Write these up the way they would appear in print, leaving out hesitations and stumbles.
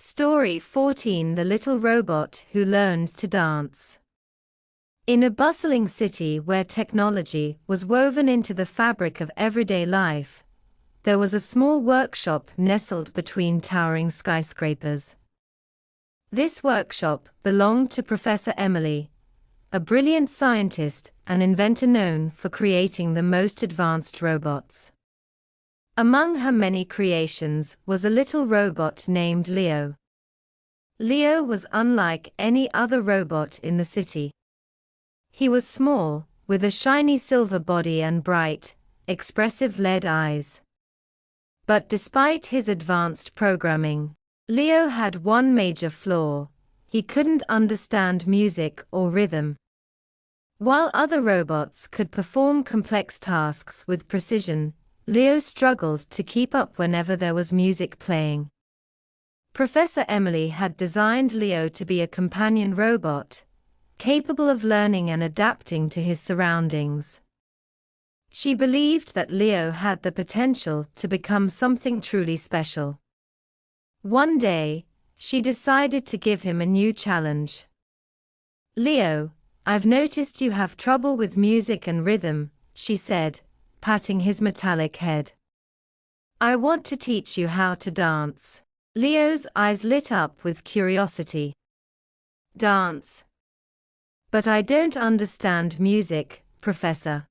Story 14: The Little Robot Who Learned to Dance. In a bustling city where technology was woven into the fabric of everyday life, there was a small workshop nestled between towering skyscrapers. This workshop belonged to Professor Emily, a brilliant scientist and inventor known for creating the most advanced robots. Among her many creations was a little robot named Leo. Leo was unlike any other robot in the city. He was small, with a shiny silver body and bright, expressive LED eyes. But despite his advanced programming, Leo had one major flaw: he couldn't understand music or rhythm. While other robots could perform complex tasks with precision, Leo struggled to keep up whenever there was music playing. Professor Emily had designed Leo to be a companion robot, capable of learning and adapting to his surroundings. She believed that Leo had the potential to become something truly special. One day, she decided to give him a new challenge. "Leo, I've noticed you have trouble with music and rhythm," she said, patting his metallic head. "I want to teach you how to dance." Leo's eyes lit up with curiosity. "Dance? But I don't understand music, Professor."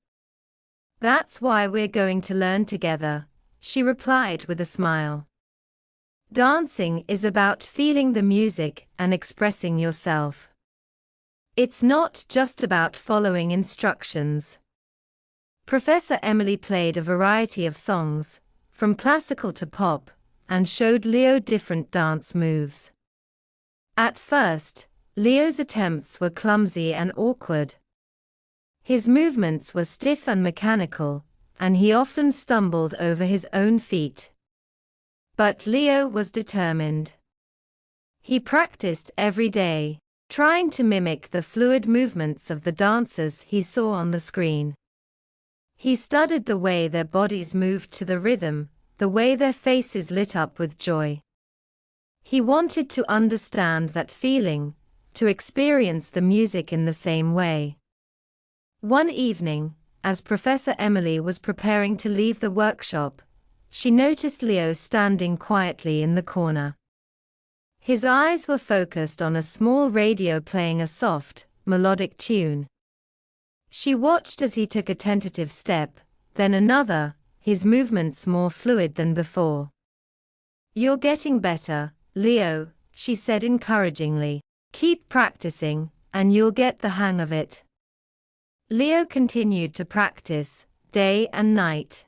"That's why we're going to learn together," she replied with a smile. "Dancing is about feeling the music and expressing yourself. It's not just about following instructions." Professor Emily played a variety of songs, from classical to pop, and showed Leo different dance moves. At first, Leo's attempts were clumsy and awkward. His movements were stiff and mechanical, and he often stumbled over his own feet. But Leo was determined. He practiced every day, trying to mimic the fluid movements of the dancers he saw on the screen. He studied the way their bodies moved to the rhythm, the way their faces lit up with joy. He wanted to understand that feeling, to experience the music in the same way. One evening, as Professor Emily was preparing to leave the workshop, she noticed Leo standing quietly in the corner. His eyes were focused on a small radio playing a soft, melodic tune. She watched as he took a tentative step, then another, his movements more fluid than before. "You're getting better, Leo," she said encouragingly. "Keep practicing, and you'll get the hang of it." Leo continued to practice, day and night.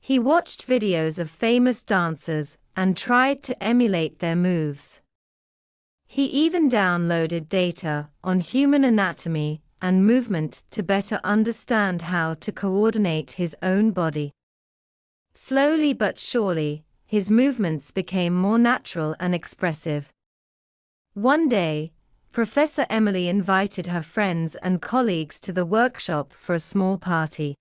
He watched videos of famous dancers and tried to emulate their moves. He even downloaded data on human anatomy and movement to better understand how to coordinate his own body. Slowly but surely, his movements became more natural and expressive. One day, Professor Emily invited her friends and colleagues to the workshop for a small party.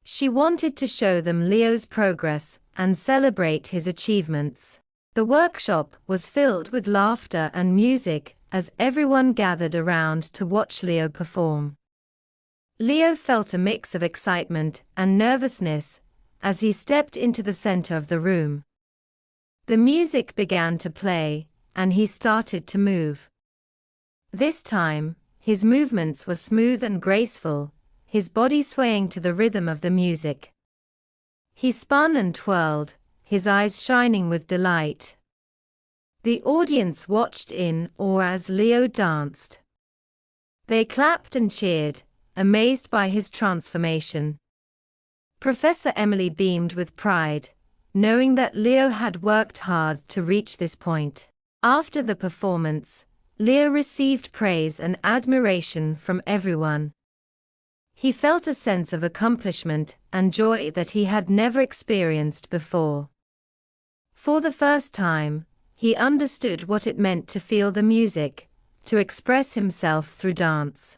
She wanted to show them Leo's progress and celebrate his achievements. The workshop was filled with laughter and music as everyone gathered around to watch Leo perform. Leo felt a mix of excitement and nervousness as he stepped into the center of the room. The music began to play, and he started to move. This time, his movements were smooth and graceful, his body swaying to the rhythm of the music. He spun and twirled, his eyes shining with delight. The audience watched in awe as Leo danced. They clapped and cheered, amazed by his transformation. Professor Emily beamed with pride, knowing that Leo had worked hard to reach this point. After the performance, Leo received praise and admiration from everyone. He felt a sense of accomplishment and joy that he had never experienced before. For the first time, he understood what it meant to feel the music, to express himself through dance.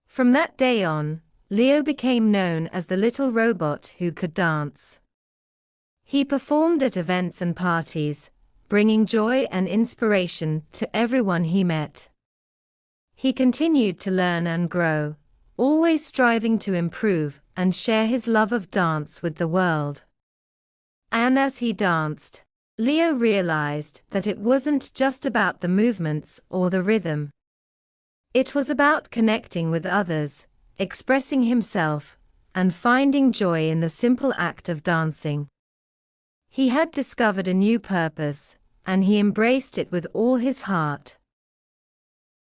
From that day on, Leo became known as the little robot who could dance. He performed at events and parties, bringing joy and inspiration to everyone he met. He continued to learn and grow, always striving to improve and share his love of dance with the world. And as he danced, Leo realized that it wasn't just about the movements or the rhythm. It was about connecting with others, expressing himself, and finding joy in the simple act of dancing. He had discovered a new purpose, and he embraced it with all his heart.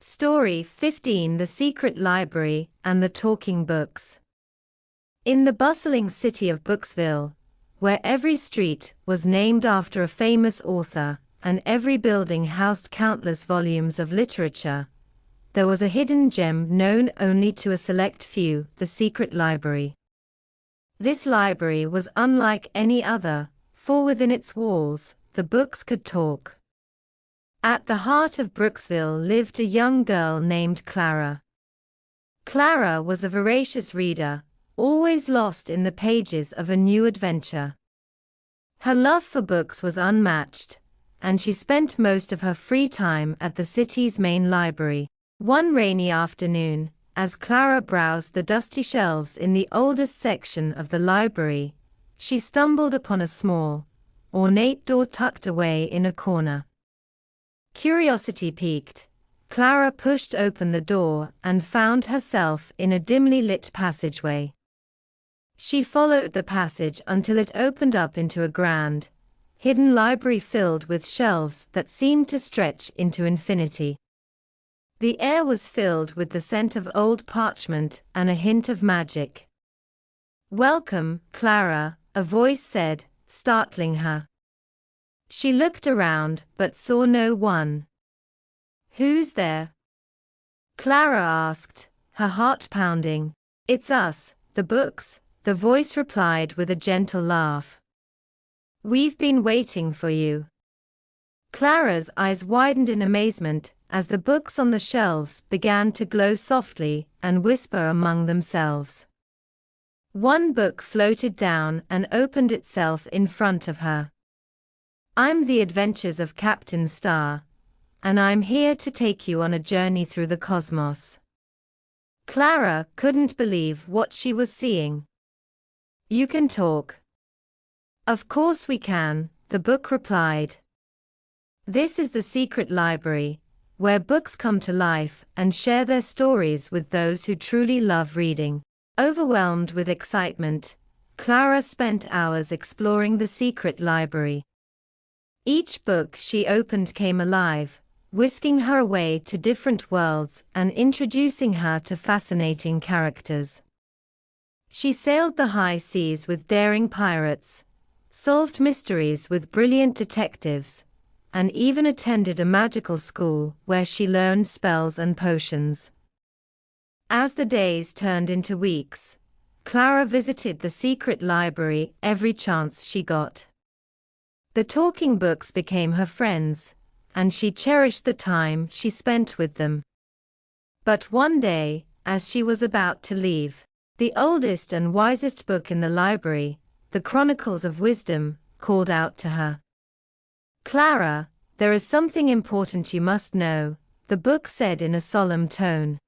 Story 15: The Secret Library and the Talking Books. In the bustling city of Booksville, where every street was named after a famous author, and every building housed countless volumes of literature, there was a hidden gem known only to a select few, the secret library. This library was unlike any other, for within its walls, the books could talk. At the heart of Brooksville lived a young girl named Clara. Clara was a voracious reader, always lost in the pages of a new adventure. Her love for books was unmatched, and she spent most of her free time at the city's main library. One rainy afternoon, as Clara browsed the dusty shelves in the oldest section of the library, she stumbled upon a small, ornate door tucked away in a corner. Curiosity piqued, Clara pushed open the door and found herself in a dimly lit passageway. She followed the passage until it opened up into a grand, hidden library filled with shelves that seemed to stretch into infinity. The air was filled with the scent of old parchment and a hint of magic. "Welcome, Clara," a voice said, startling her. She looked around but saw no one. "Who's there?" Clara asked, her heart pounding. "It's us, the books," the voice replied with a gentle laugh. "We've been waiting for you." Clara's eyes widened in amazement as the books on the shelves began to glow softly and whisper among themselves. One book floated down and opened itself in front of her. "I'm The Adventures of Captain Star, and I'm here to take you on a journey through the cosmos." Clara couldn't believe what she was seeing. "You can talk." "Of course we can," the book replied. "This is the secret library, where books come to life and share their stories with those who truly love reading." Overwhelmed with excitement, Clara spent hours exploring the secret library. Each book she opened came alive, whisking her away to different worlds and introducing her to fascinating characters. She sailed the high seas with daring pirates, solved mysteries with brilliant detectives, and even attended a magical school where she learned spells and potions. As the days turned into weeks, Clara visited the secret library every chance she got. The talking books became her friends, and she cherished the time she spent with them. But one day, as she was about to leave, the oldest and wisest book in the library, the Chronicles of Wisdom, called out to her. "Clara, there is something important you must know," the book said in a solemn tone.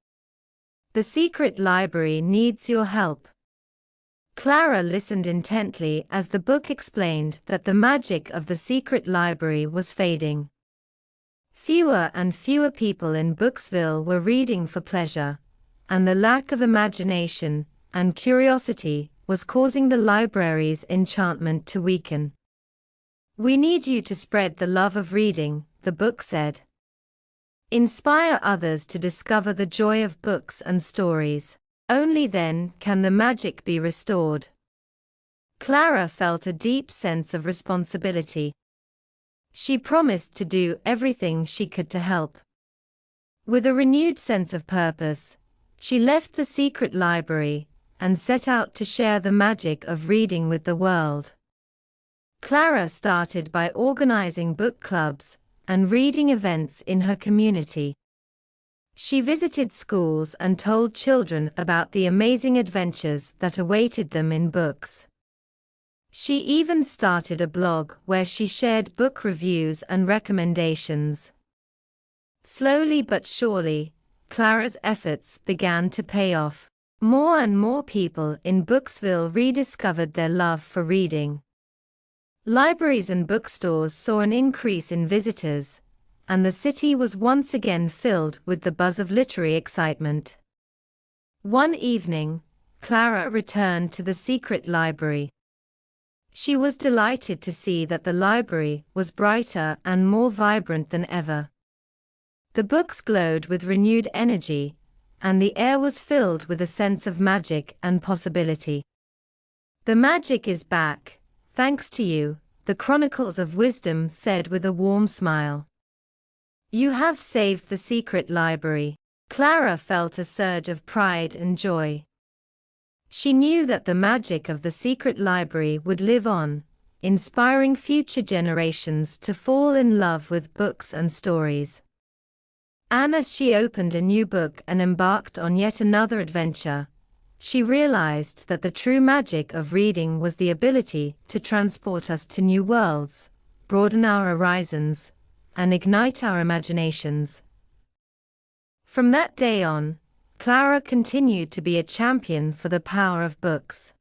"The secret library needs your help." Clara listened intently as the book explained that the magic of the secret library was fading. Fewer and fewer people in Booksville were reading for pleasure, and the lack of imagination and curiosity was causing the library's enchantment to weaken. "We need you to spread the love of reading," the book said. "Inspire others to discover the joy of books and stories. Only then can the magic be restored." Clara felt a deep sense of responsibility. She promised to do everything she could to help. With a renewed sense of purpose, she left the secret library and set out to share the magic of reading with the world. Clara started by organizing book clubs and reading events in her community. She visited schools and told children about the amazing adventures that awaited them in books. She even started a blog where she shared book reviews and recommendations. Slowly but surely, Clara's efforts began to pay off. More and more people in Booksville rediscovered their love for reading. Libraries and bookstores saw an increase in visitors, and the city was once again filled with the buzz of literary excitement. One evening, Clara returned to the secret library. She was delighted to see that the library was brighter and more vibrant than ever. The books glowed with renewed energy, and the air was filled with a sense of magic and possibility. "The magic is back, thanks to you," the Chronicles of Wisdom said with a warm smile. "You have saved the secret library." Clara felt a surge of pride and joy. She knew that the magic of the secret library would live on, inspiring future generations to fall in love with books and stories. And as she opened a new book and embarked on yet another adventure, she realized that the true magic of reading was the ability to transport us to new worlds, broaden our horizons, and ignite our imaginations. From that day on, Clara continued to be a champion for the power of books.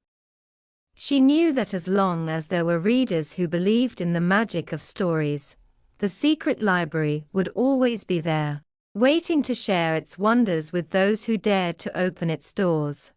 She knew that as long as there were readers who believed in the magic of stories, the secret library would always be there, waiting to share its wonders with those who dared to open its doors.